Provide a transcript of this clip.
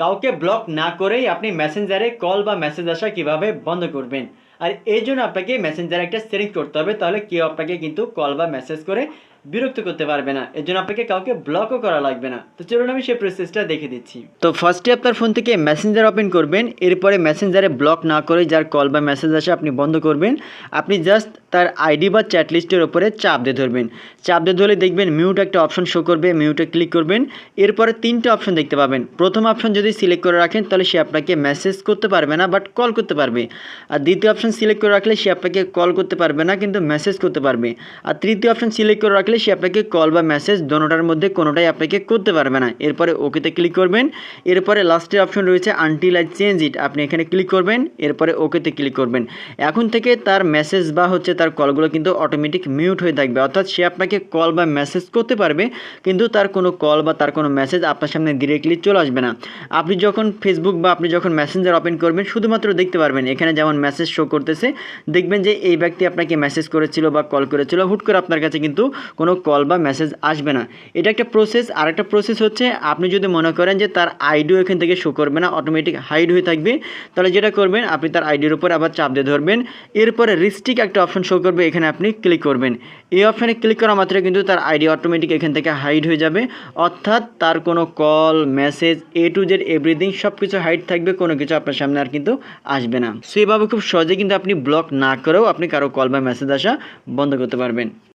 কাউকে ব্লক না করেই আপনি মেসেঞ্জারে কল বা মেসেজ আসা কিভাবে বন্ধ করবেন। আর এই জন্য আপনাকে মেসেঞ্জারে একটা সেটিং করতে হবে, তাহলে কেউ আপনাকে কিন্তু কল বা মেসেজ করে বিরক্ত করতে পারবে না। এর জন্য আপনাকে কাউকে ব্লকও করা লাগবে না। তো চলুন আমি সেই প্রসেসটা দেখে দিচ্ছি। তো ফার্স্টে আপনার ফোন থেকে মেসেঞ্জার ওপেন করবেন, এরপরে মেসেঞ্জারে ব্লক না করে যার কল বা মেসেজ আসে আপনি বন্ধ করবেন। আপনি জাস্ট তার আইডি বা চ্যাট লিস্টের ওপরে চাপ দিয়ে ধরবেন। চাপ দিয়ে ধরলে দেখবেন মিউট একটা অপশন শো করবে, মিউটে ক্লিক করবেন। এরপরে তিনটে অপশন দেখতে পাবেন। প্রথম অপশন যদি সিলেক্ট করে রাখেন তাহলে সে আপনাকে মেসেজ করতে পারবে না, বাট কল করতে পারবে। আর দ্বিতীয় অপশন সিলেক্ট করে রাখলে সে আপনাকে কল করতে পারবে না, কিন্তু মেসেজ করতে পারবে। আর তৃতীয় অপশন সিলেক্ট করে রাখলে সে আপনাকে কল বা মেসেজ দোনোটার মধ্যে কোনোটাই আপনাকে করতে পারবে না। এরপরে ওকেতে ক্লিক করবেন। এরপরে লাস্টের অপশন রয়েছে আনটিল আই চেঞ্জ ইট, আপনি এখানে ক্লিক করবেন। এরপরে ওকেতে ক্লিক করবেন। এখন থেকে তার মেসেজ বা তার কলগুলো কিন্তু অটোমেটিক মিউট হয়ে থাকবে, অর্থাৎ সে আপনাকে কল বা মেসেজ করতে পারবে, কিন্তু তার কোনো কল বা তার কোনো মেসেজ আপনার সামনে ডিরেক্টলি চলে আসবে না। আপনি যখন ফেসবুক বা আপনি যখন মেসেঞ্জার ওপেন করবেন শুধুমাত্র দেখতে পারবেন এখানে যেমন মেসেজ শো করতেছে, দেখবেন যে এই ব্যক্তি আপনাকে মেসেজ করেছিল বা কল করেছিল, হুট করে আপনার কাছে কিন্তু কোনো কল বা মেসেজ আসবে না। এটা একটা প্রসেস। আর একটা প্রসেস হচ্ছে আপনি যদি মনে করেন যে তার আইডিও এখান থেকে শো করবে না, অটোমেটিক হাইড হয়ে থাকবে, তাহলে যেটা করবেন আপনি তার আইডির উপর আবার চাপ দিয়ে ধরবেন। এরপরে রিস্ট্রিক্ট একটা অপশন শো করবে, এখানে আপনি ক্লিক করবেন। এই অপশানে ক্লিক করা মাত্র কিন্তু তার আইডি অটোমেটিক এখান থেকে হাইড হয়ে যাবে, অর্থাৎ তার কোনো call message A to Z everything সব কিছু হাইড থাকবে, কোনো কিছু আপনার সামনে আর কিন্তু আসবে না। সো এভাবে খুব সহজে কিন্তু আপনি ব্লক না করেও আপনি কারো কল বা মেসেজ আসা বন্ধ করতে পারবেন।